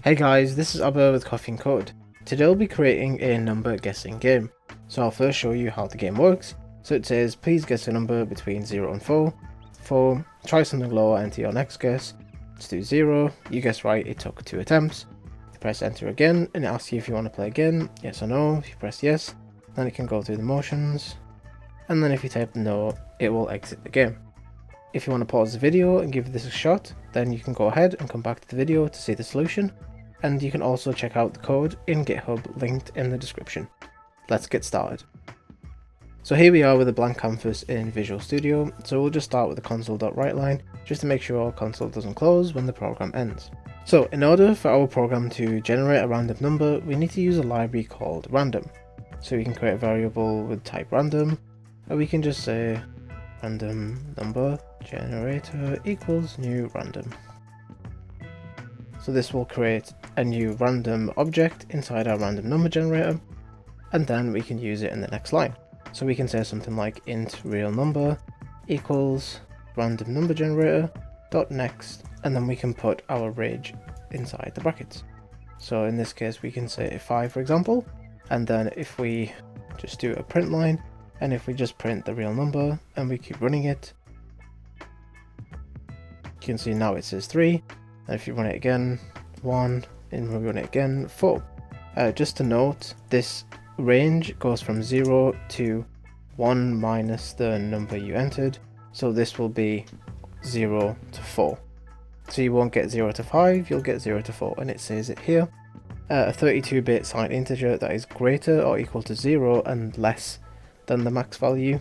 Hey guys, this is Abba with Coffee and Code. Today I'll be creating a number guessing game. So I'll first show you how the game works. So it says, please guess a number between 0 and 4. 4, try something lower, enter your next guess. Let's do 0, you guess right, it took 2 attempts. You press enter again, and it asks you if you want to play again, yes or no. If you press yes, then it can go through the motions. And then if you type no, it will exit the game. If you want to pause the video and give this a shot, then you can go ahead and come back to the video to see the solution. And you can also check out the code in GitHub linked in the description. Let's get started. So here we are with a blank canvas in Visual Studio, so we'll just start with the console.writeLine just to make sure our console doesn't close when the program ends. So in order for our program to generate a random number, we need to use a library called random. So we can create a variable with type random, and we can just say random number generator equals new random. So this will create a new random object inside our random number generator, and then we can use it in the next line. So we can say something like int real number equals random number generator dot next, and then we can put our range inside the brackets. So in this case we can say 5 for example, and then if we just do a print line, and if we just print the real number and we keep running it, you can see now it says 3. And if you run it again, 1, and we run it again, 4. Just to note, this range goes from 0 to 1 minus the number you entered, so this will be 0 to 4. So you won't get 0 to 5, you'll get 0 to 4, and it says it here. A 32-bit signed integer that is greater or equal to 0 and less than the max value,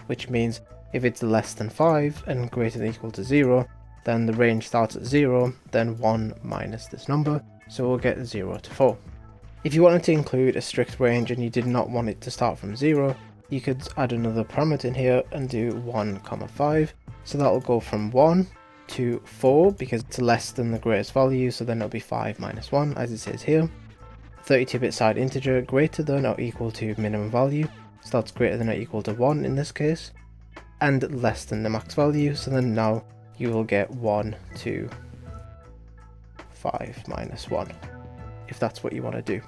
which means if it's less than 5 and greater than or equal to 0, then the range starts at 0, then 1 minus this number, so we'll get 0 to 4. If you wanted to include a strict range and you did not want it to start from 0, you could add another parameter in here and do 1, 5, so that will go from 1 to 4 because it's less than the greatest value, so then it'll be 5 minus 1 as it says here. 32-bit signed integer greater than or equal to minimum value, so that's greater than or equal to 1 in this case, and less than the max value, so then now you will get 1 to 5 minus 1, if that's what you want to do.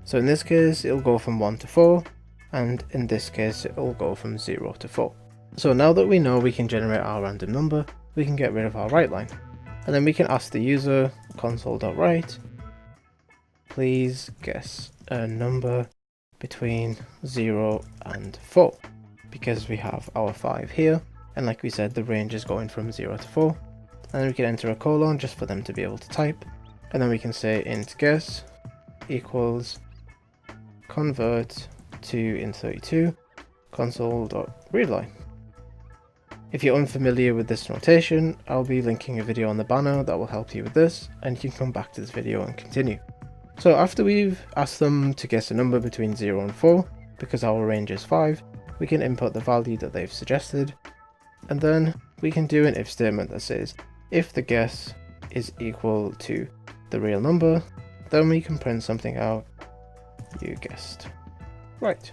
So in this case, it'll go from 1 to 4, and in this case, it'll go from 0 to 4. So now that we know we can generate our random number, we can get rid of our write line. And then we can ask the user, console.write, please guess a number between 0 and 4, because we have our 5 here. And like we said, the range is going from 0 to 4. And then we can enter a colon just for them to be able to type. And then we can say int guess equals convert to int32 console.readline. If you're unfamiliar with this notation, I'll be linking a video on the banner that will help you with this, and you can come back to this video and continue. So after we've asked them to guess a number between 0 and 4, because our range is 5, we can input the value that they've suggested. And then we can do an if statement that says if the guess is equal to the real number, then we can print something out, you guessed right.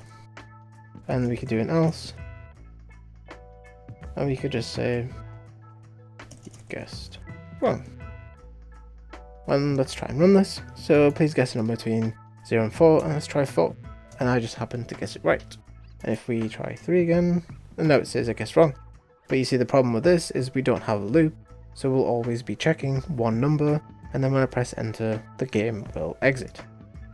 And we could do an else, and we could just say you guessed wrong. And let's try and run this. So please guess a number between 0 and 4, and let's try 4, and I just happened to guess it right. And if we try 3 again, and now it says I guessed wrong. But you see, the problem with this is we don't have a loop, so we'll always be checking one number, and then when I press enter, the game will exit.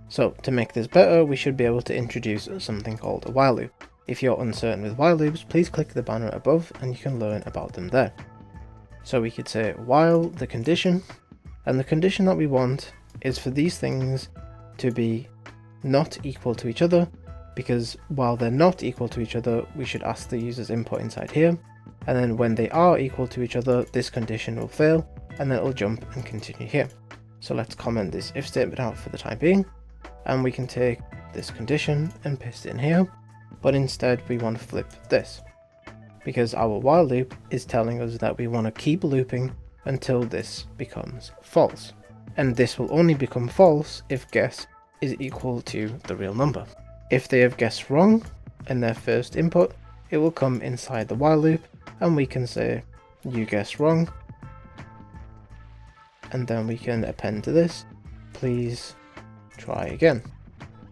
So to make this better, we should be able to introduce something called a while loop. If you're uncertain with while loops, please click the banner above and you can learn about them there. So we could say while the condition, and the condition that we want is for these things to be not equal to each other, because while they're not equal to each other, we should ask the user's input inside here. And then when they are equal to each other, this condition will fail, and then it'll jump and continue here. So let's comment this if statement out for the time being, and we can take this condition and paste it in here, but instead we want to flip this, because our while loop is telling us that we want to keep looping until this becomes false. And this will only become false if guess is equal to the real number. If they have guessed wrong in their first input, it will come inside the while loop, and we can say you guessed wrong, and then we can append to this please try again.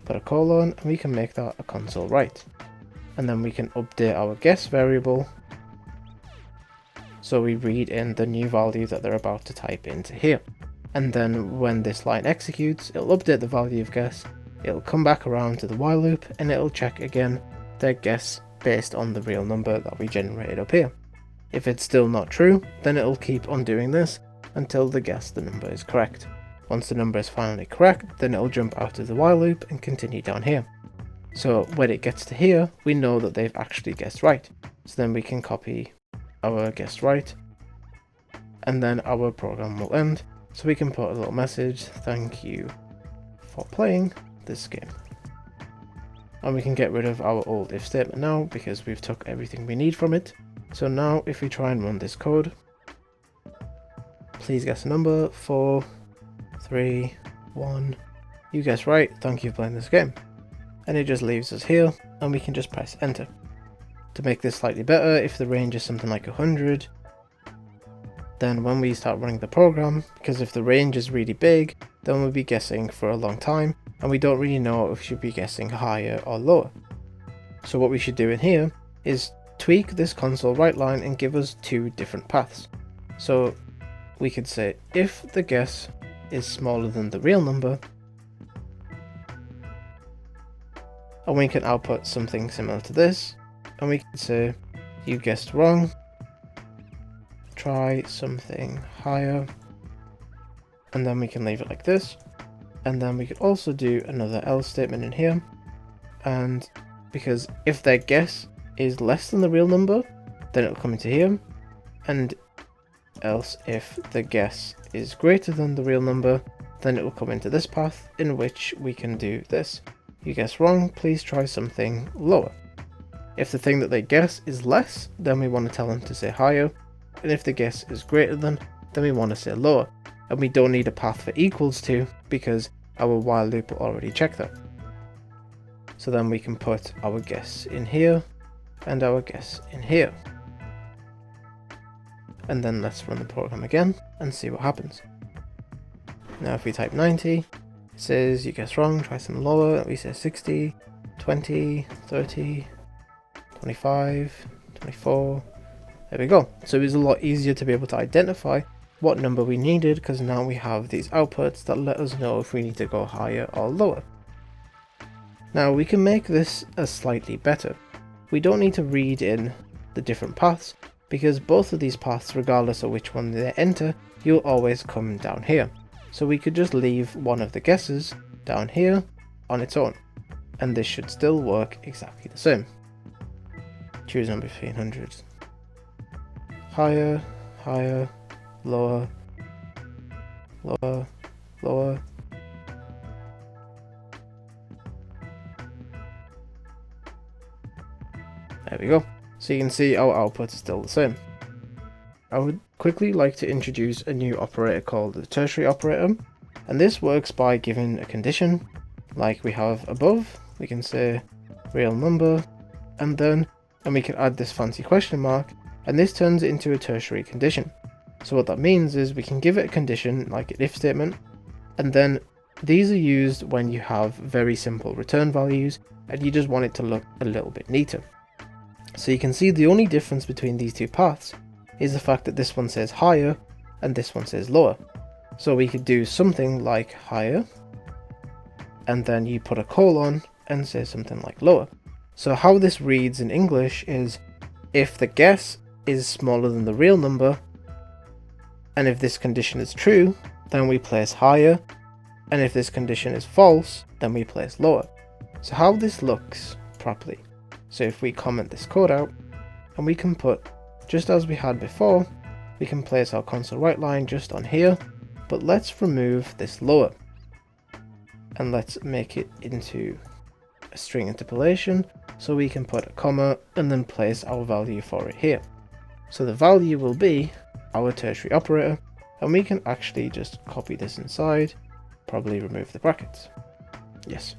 Put a colon, and we can make that a console write. And then we can update our guess variable, so we read in the new value that they're about to type into here. And then when this line executes, it'll update the value of guess, it'll come back around to the while loop, and it'll check again their guess based on the real number that we generated up here. If it's still not true, then it'll keep on doing this until the number is correct. Once the number is finally correct, then it'll jump out of the while loop and continue down here. So when it gets to here, we know that they've actually guessed right. So then we can copy our guessed right, and then our program will end. So we can put a little message, thank you for playing this game. And we can get rid of our old if statement now because we've took everything we need from it. So now if we try and run this code, please guess a number, 4, 3, 1, you guessed right, thank you for playing this game. And it just leaves us here, and we can just press enter. To make this slightly better, if the range is something like 100, then when we start running the program, because if the range is really big, then we'll be guessing for a long time, and we don't really know if we should be guessing higher or lower. So what we should do in here is tweak this console write line and give us two different paths. So we could say if the guess is smaller than the real number, and we can output something similar to this, and we can say you guessed wrong, try something higher, and then we can leave it like this. And then we could also do another else statement in here, and because if their guess is less than the real number, then it'll come into here, and else if the guess is greater than the real number, then it will come into this path, in which we can do this. You guessed wrong, please try something lower. If the thing that they guess is less, then we want to tell them to say higher, and if the guess is greater than, then we want to say lower. And we don't need a path for equals to, because our while loop will already check that. So then we can put our guess in here, and our guess in here. And then let's run the program again, and see what happens. Now if we type 90, it says you guessed wrong, try some lower, we say 60, 20, 30, 25, 24, there we go. So it was a lot easier to be able to identify what number we needed, because now we have these outputs that let us know if we need to go higher or lower. Now we can make this slightly better. We don't need to read in the different paths, because both of these paths, regardless of which one they enter, you'll always come down here. So we could just leave one of the guesses down here on its own, and this should still work exactly the same. Choose number between hundreds. Higher, higher, lower, lower, lower. There we go. So you can see our output is still the same. I would quickly like to introduce a new operator called the tertiary operator, and this works by giving a condition like we have above. We can say real number, and we can add this fancy question mark, and this turns it into a tertiary condition. So what that means is we can give it a condition like an if statement, and then these are used when you have very simple return values and you just want it to look a little bit neater. So you can see the only difference between these two paths is the fact that this one says higher and this one says lower. So we could do something like higher, and then you put a colon and say something like lower. So how this reads in English is if the guess is smaller than the real number, and if this condition is true, then we place higher, and if this condition is false, then we place lower. So how this looks properly. So if we comment this code out, and we can put, just as we had before, we can place our console write line just on here, but let's remove this lower, and let's make it into a string interpolation, so we can put a comma and then place our value for it here. So the value will be our tertiary operator, and we can actually just copy this inside, probably remove the brackets. Yes.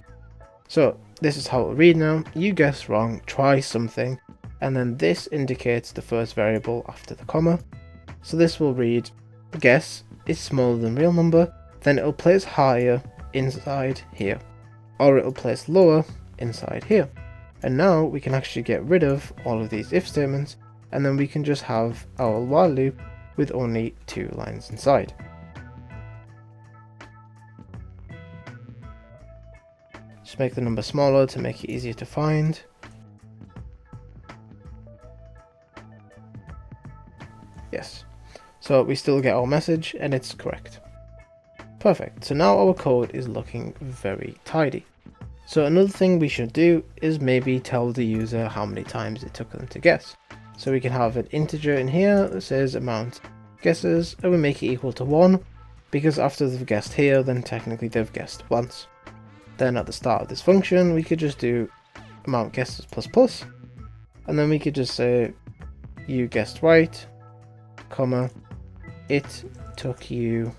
So this is how it'll read now. You guessed wrong, try something, and then this indicates the first variable after the comma. So this will read guess is smaller than real number, then it'll place higher inside here, or it'll place lower inside here. And now we can actually get rid of all of these if statements, and then we can just have our while loop with only 2 lines inside. Just make the number smaller to make it easier to find. Yes, so we still get our message and it's correct. Perfect, so now our code is looking very tidy. So another thing we should do is maybe tell the user how many times it took them to guess. So we can have an integer in here that says amount guesses, and we make it equal to 1, because after they've guessed here, then technically they've guessed once. Then at the start of this function, we could just do amount guesses plus, and then we could just say you guessed right, comma, it took you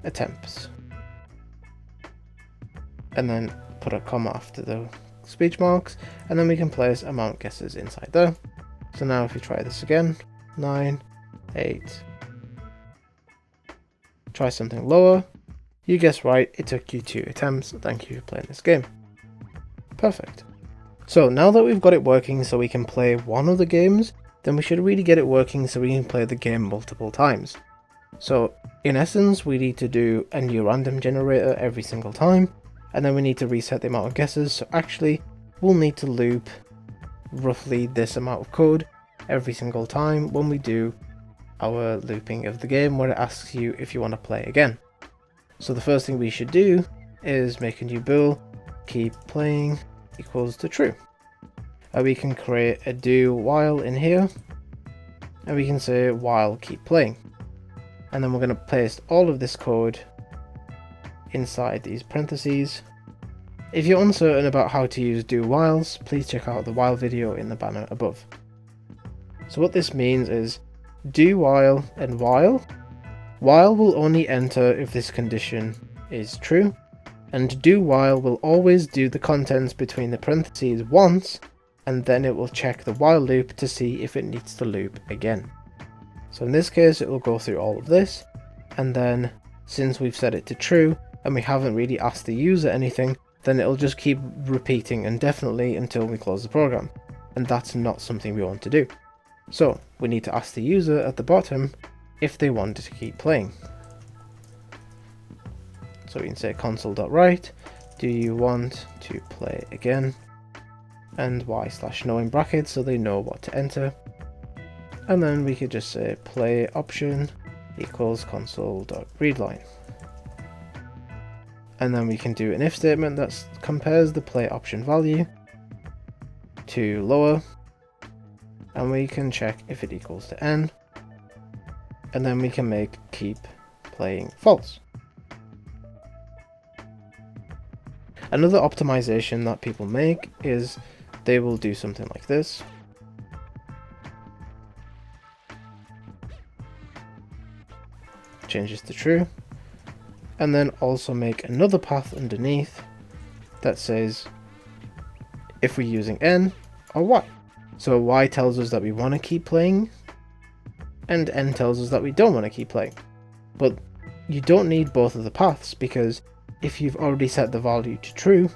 attempts, and then put a comma after the speech marks, and then we can place amount guesses inside there. So now if you try this again, 9, 8, try something lower, you guessed right, it took you 2 attempts, thank you for playing this game. Perfect. So now that we've got it working so we can play one of the games, then we should really get it working so we can play the game multiple times. So in essence, we need to do a new random generator every single time, and then we need to reset the amount of guesses. So actually we'll need to loop roughly this amount of code every single time when we do our looping of the game, where it asks you if you want to play again. So the first thing we should do is make a new bool, keep playing equals to true. And we can create a do while in here, and we can say while keep playing. And then we're going to paste all of this code inside these parentheses. If you're uncertain about how to use do whiles, please check out the while video in the banner above. So what this means is do while and while. While will only enter if this condition is true, and do while will always do the contents between the parentheses once, and then it will check the while loop to see if it needs to loop again. So in this case it will go through all of this, and then since we've set it to true and we haven't really asked the user anything, then it'll just keep repeating indefinitely until we close the program, and that's not something we want to do. So we need to ask the user at the bottom if they want to keep playing. So we can say console.write, do you want to play again, and y/no in brackets so they know what to enter. And then we could just say play option equals console.readline. And then we can do an if statement that compares the play option value to lower, and we can check if it equals to n, and then we can make keep playing false. Another optimization that people make is they will do something like this. Change this to true, and then also make another path underneath that says if we're using n or y. So y tells us that we want to keep playing, and n tells us that we don't want to keep playing. But you don't need both of the paths, because if you've already set the value to true,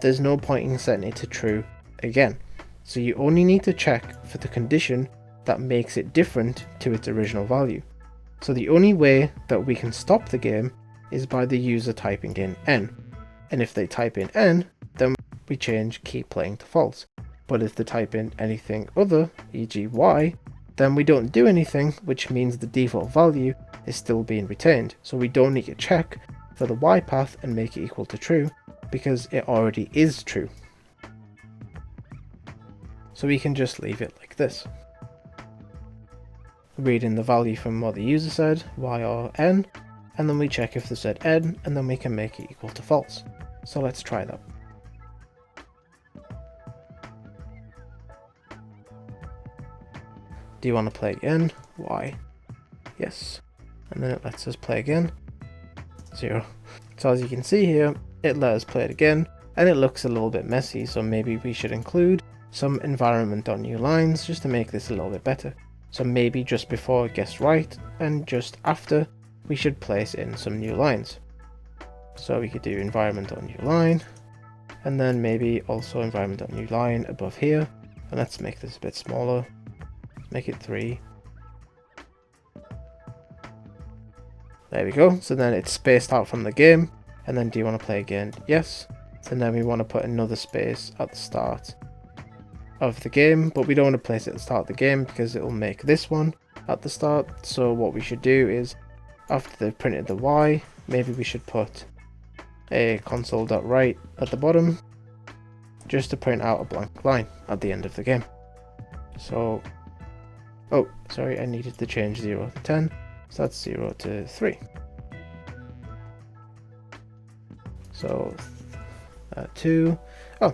there's no point in setting it to true again. So you only need to check for the condition that makes it different to its original value. So the only way that we can stop the game is by the user typing in n. And if they type in n, then we change keep playing to false. But if they type in anything other, e.g. y, then we don't do anything, which means the default value is still being retained. So we don't need to check for the y path and make it equal to true, because it already is true. So we can just leave it like this. Read in the value from what the user said, y or n, and then we check if they said n, and then we can make it equal to false. So let's try that. Do you want to play again? Y. Yes. And then it lets us play again. 0. So as you can see here, it let us play it again, and it looks a little bit messy, so maybe we should include some environment on new lines just to make this a little bit better. So maybe just before guess right and just after we should place in some new lines. So we could do environment.newLine, and then maybe also environment.newLine above here. And let's make this a bit smaller, make it 3. There we go. So then it's spaced out from the game. And then do you want to play again? Yes. So then we want to put another space at the start of the game, but we don't want to place it at the start of the game because it will make this one at the start. So what we should do is, after they've printed the Y, maybe we should put a console.write at the bottom just to print out a blank line at the end of the game. So, oh, sorry, I needed to change 0 to 10, so that's 0 to 3. So, 2, oh,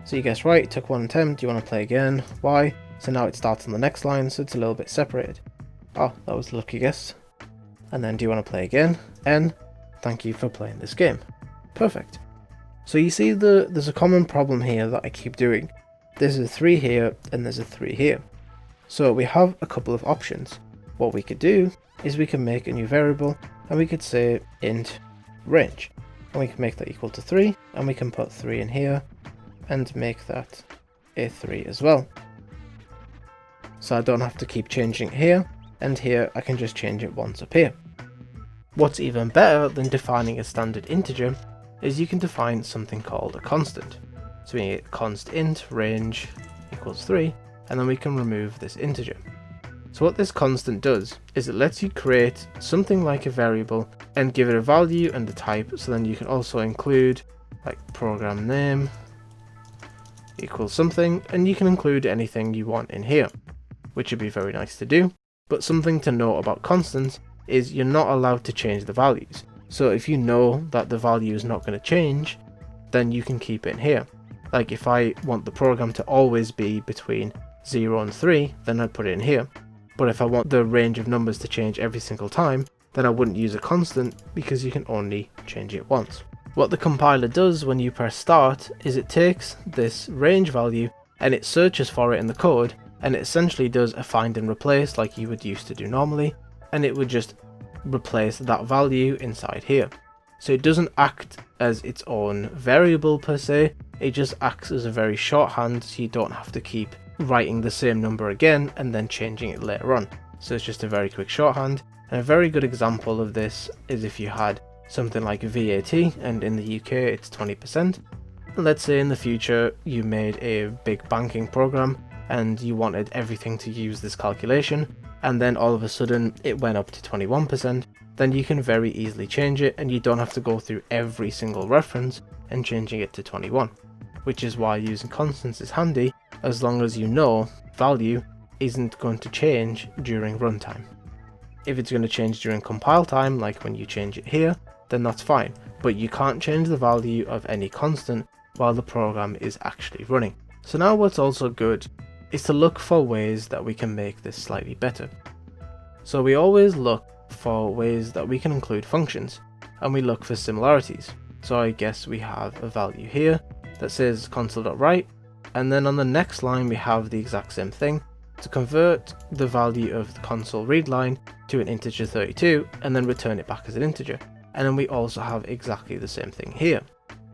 so you guessed right, it took 1 attempt. Do you want to play again? Y, so now it starts on the next line, so it's a little bit separated. Oh, that was a lucky guess. And then do you want to play again? N, thank you for playing this game. Perfect. So you see there's a common problem here that I keep doing. There's a 3 here and there's a 3 here. So we have a couple of options. What we could do is we can make a new variable and we could say int range. And we can make that equal to 3 and we can put 3 in here and make that a 3 as well. So I don't have to keep changing it here, and here I can just change it once up here. What's even better than defining a standard integer is you can define something called a constant. So we get const int range equals 3, and then we can remove this integer. So what this constant does is it lets you create something like a variable and give it a value and a type, so then you can also include like program name equals something, and you can include anything you want in here, which would be very nice to do. But something to note about constants is you're not allowed to change the values. So if you know that the value is not going to change, then you can keep it in here. Like if I want the program to always be between 0 and 3, then I'd put it in here. But if I want the range of numbers to change every single time, then I wouldn't use a constant because you can only change it once. What the compiler does when you press start is it takes this range value and it searches for it in the code, and it essentially does a find and replace like you would used to do normally, and it would just replace that value inside here. So it doesn't act as its own variable per se, it just acts as a very shorthand, so you don't have to keep writing the same number again and then changing it later on. So it's just a very quick shorthand, and a very good example of this is if you had something like VAT, and in the UK it's 20%. Let's say in the future you made a big banking program and you wanted everything to use this calculation, and then all of a sudden it went up to 21%, then you can very easily change it and you don't have to go through every single reference and changing it to 21, which is why using constants is handy as long as you know value isn't going to change during runtime. If it's going to change during compile time, like when you change it here, then that's fine, but you can't change the value of any constant while the program is actually running. So now what's also good is to look for ways that we can make this slightly better. So we always look for ways that we can include functions, and we look for similarities. So I guess we have a value here that says console.write, and then on the next line we have the exact same thing to convert the value of the console read line to an integer 32 and then return it back as an integer. And then we also have exactly the same thing here.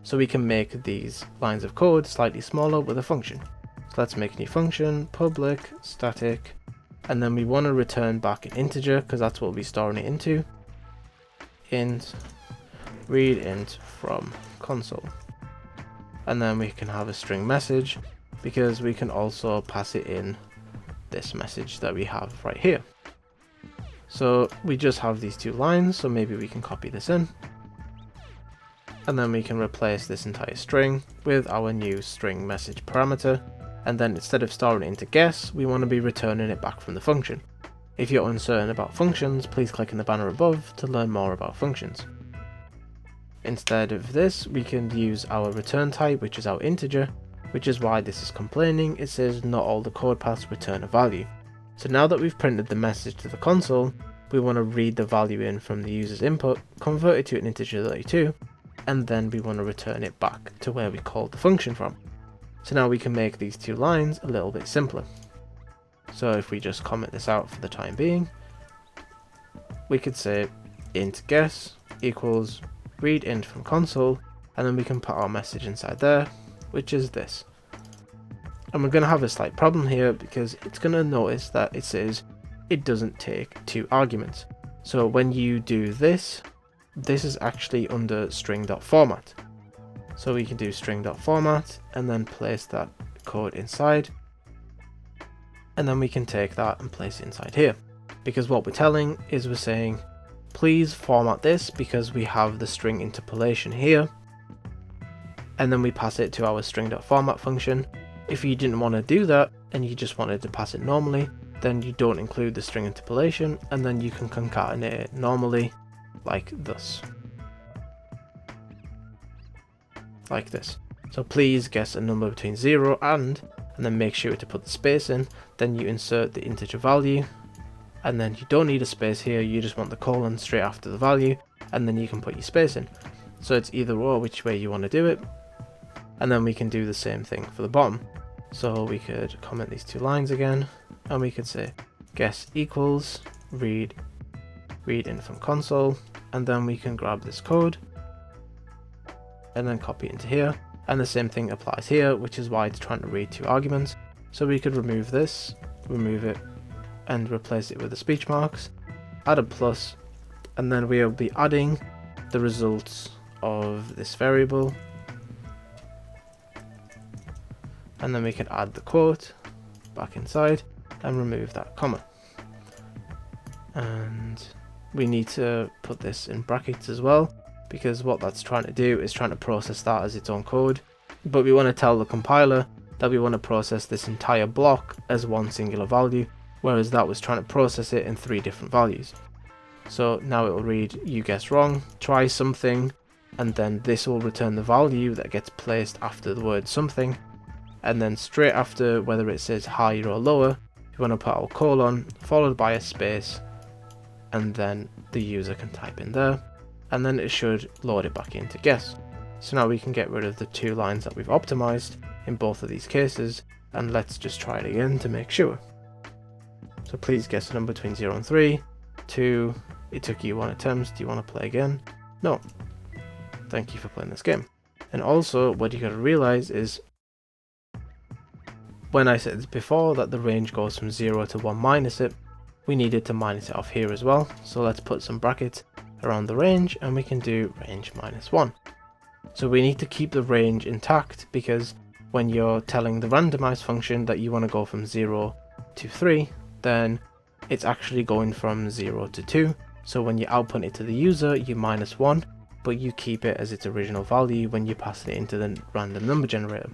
So we can make these lines of code slightly smaller with a function. So let's make a new function, public static, and then we want to return back an integer because that's what we'll be storing it into. Int read int from console. And then we can have a string message because we can also pass it in this message that we have right here. So we just have these two lines, so maybe we can copy this in. And then we can replace this entire string with our new string message parameter. And then instead of storing it into guess, we want to be returning it back from the function. If you're uncertain about functions, please click in the banner above to learn more about functions. Instead of this, we can use our return type, which is our integer, which is why this is complaining. It says not all the code paths return a value. So now that we've printed the message to the console, we want to read the value in from the user's input, convert it to an integer 32, and then we want to return it back to where we called the function from. So now we can make these two lines a little bit simpler. So if we just comment this out for the time being, we could say int guess equals read int from console, and then we can put our message inside there, which is this. And we're going to have a slight problem here because it's going to notice that it says it doesn't take 2 arguments. So when you do this, this is actually under string.format. So we can do string.format and then place that code inside. And then we can take that and place it inside here. Because what we're telling is we're saying, please format this because we have the string interpolation here. And then we pass it to our string.format function. If you didn't want to do that and you just wanted to pass it normally, then you don't include the string interpolation, and then you can concatenate it normally like this. Like this. So please guess a number between 0 and then make sure to put the space in, then you insert the integer value, and then you don't need a space here, you just want the colon straight after the value, and then you can put your space in. So it's either or which way you want to do it, and then we can do the same thing for the bottom. So we could comment these 2 lines again, and we could say guess equals read in from console, and then we can grab this code and then copy it into here, and the same thing applies here, which is why it's trying to read 2 arguments. So we could remove this, remove it, and replace it with the speech marks, add a plus, and then we'll be adding the results of this variable, and then we can add the quote back inside and remove that comma. And we need to put this in brackets as well, because what that's trying to do is trying to process that as its own code, but we want to tell the compiler that we want to process this entire block as one singular value, whereas that was trying to process it in 3 different values. So now it will read you guessed wrong, try something, and then this will return the value that gets placed after the word something, and then straight after, whether it says higher or lower, we want to put our colon followed by a space, and then the user can type in there, and then it should load it back into guess. So now we can get rid of the 2 lines that we've optimized in both of these cases, and let's just try it again to make sure. So please guess a number between 0 and 3. 2, it took you 1 attempt, do you want to play again? No. Thank you for playing this game. And also what you gotta realize is, when I said before that the range goes from 0 to 1 minus it, we needed to minus it off here as well. So let's put some brackets around the range, and we can do range minus 1. So we need to keep the range intact, because when you're telling the randomize function that you want to go from 0 to 3, then it's actually going from 0 to 2. So when you output it to the user, you minus 1, but you keep it as its original value when you pass it into the random number generator.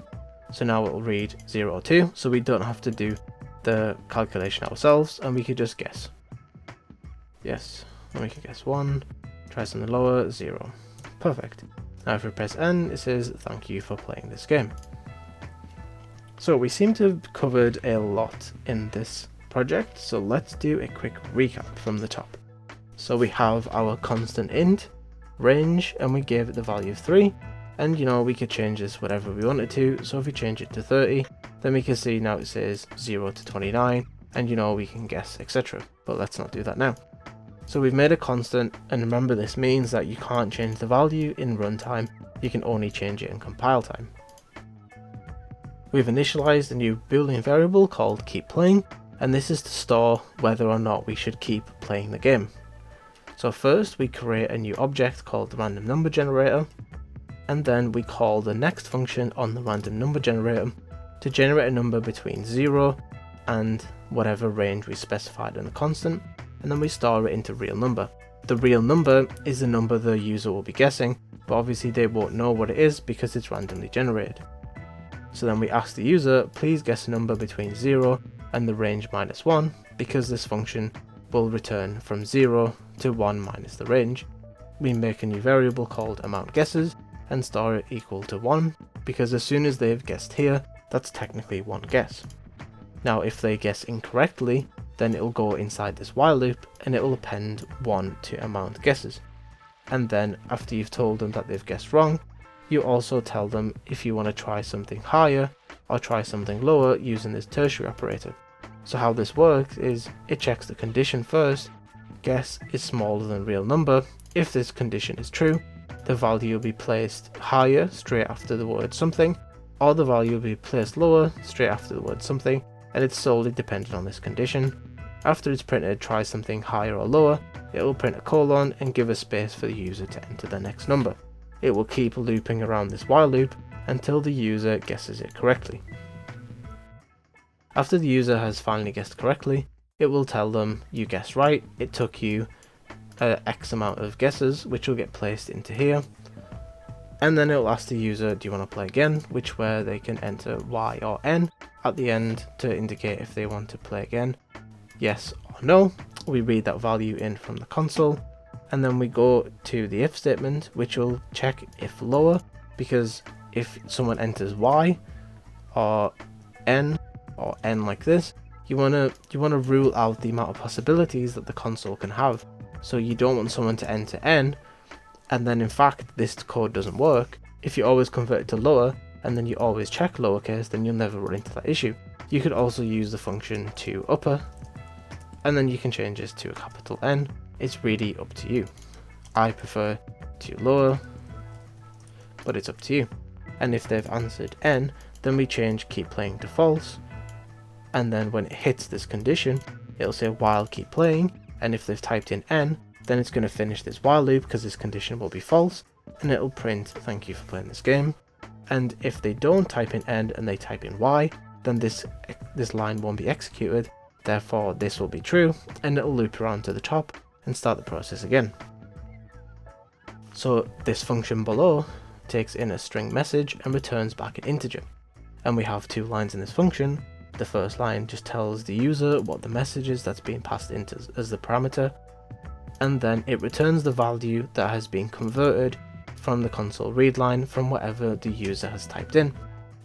So now it will read 0 or 2, so we don't have to do the calculation ourselves, and we could just guess. Yes, and we can guess 1, try something lower, 0. Perfect. Now if we press N, it says thank you for playing this game. So we seem to have covered a lot in this project, so let's do a quick recap from the top. So we have our constant int, range, and we gave it the value of 3, and you know, we could change this whatever we wanted to. So if we change it to 30, then we can see now it says 0 to 29, and you know, we can guess, etc. But let's not do that now. So we've made a constant, and remember this means that you can't change the value in runtime, you can only change it in compile time. We've initialized a new Boolean variable called keepPlaying, and this is to store whether or not we should keep playing the game. So first we create a new object called the random number generator, and then we call the next function on the random number generator to generate a number between 0 and whatever range we specified in the constant, and then we store it into real number. The real number is the number the user will be guessing, but obviously they won't know what it is because it's randomly generated. So then we ask the user, please guess a number between 0 and the range minus 1, because this function will return from 0 to 1 minus the range. We make a new variable called amount guesses and store it equal to 1, because as soon as they've guessed here, that's technically one guess. Now if they guess incorrectly, then it'll go inside this while loop and it will append 1 to amount guesses. And then after you've told them that they've guessed wrong, you also tell them if you want to try something higher or try something lower using this tertiary operator. So how this works is it checks the condition first, guess is smaller than real number. If this condition is true, the value will be placed higher straight after the word something, or the value will be placed lower straight after the word something, and it's solely dependent on this condition. After it's printed, try something higher or lower, it will print a colon and give a space for the user to enter the next number. It will keep looping around this while loop until the user guesses it correctly. After the user has finally guessed correctly, it will tell them you guessed right, it took you X amount of guesses, which will get placed into here, and then it will ask the user, do you want to play again, which where they can enter Y or N at the end to indicate if they want to play again, yes or no. We read that value in from the console, and then we go to the if statement, which will check if lower, because if someone enters Y or N like this, you wanna rule out the amount of possibilities that the console can have. So you don't want someone to enter N, and then in fact this code doesn't work. If you always convert it to lower, and then you always check lowercase, then you'll never run into that issue. You could also use the function to upper, and then you can change this to a capital N. It's really up to you. I prefer to lower, but it's up to you. And if they've answered N, then we change keep playing to false, and then when it hits this condition, it'll say while keep playing, and if they've typed in N, then it's going to finish this while loop because this condition will be false, and it'll print thank you for playing this game. And if they don't type in N and they type in Y, then this line won't be executed, therefore this will be true, and it'll loop around to the top and start the process again. So this function below takes in a string message and returns back an integer, and we have two lines in this function. The first line just tells the user what the message is that's being passed into as the parameter, and then it returns the value that has been converted from the console read line from whatever the user has typed in,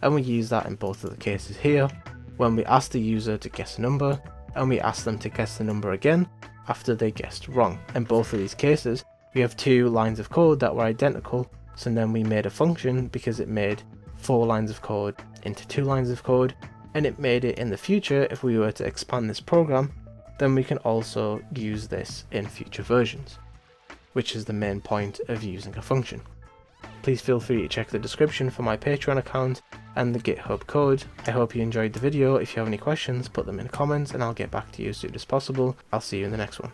and we use that in both of the cases here, when we ask the user to guess a number, and we ask them to guess the number again after they guessed wrong. In both of these cases, we have two lines of code that were identical, so then we made a function because it made 4 lines of code into 2 lines of code, and it made it in the future. If we were to expand this program, then we can also use this in future versions, which is the main point of using a function. Please feel free to check the description for my Patreon account and the GitHub code. I hope you enjoyed the video. If you have any questions, put them in the comments and I'll get back to you as soon as possible. I'll see you in the next one.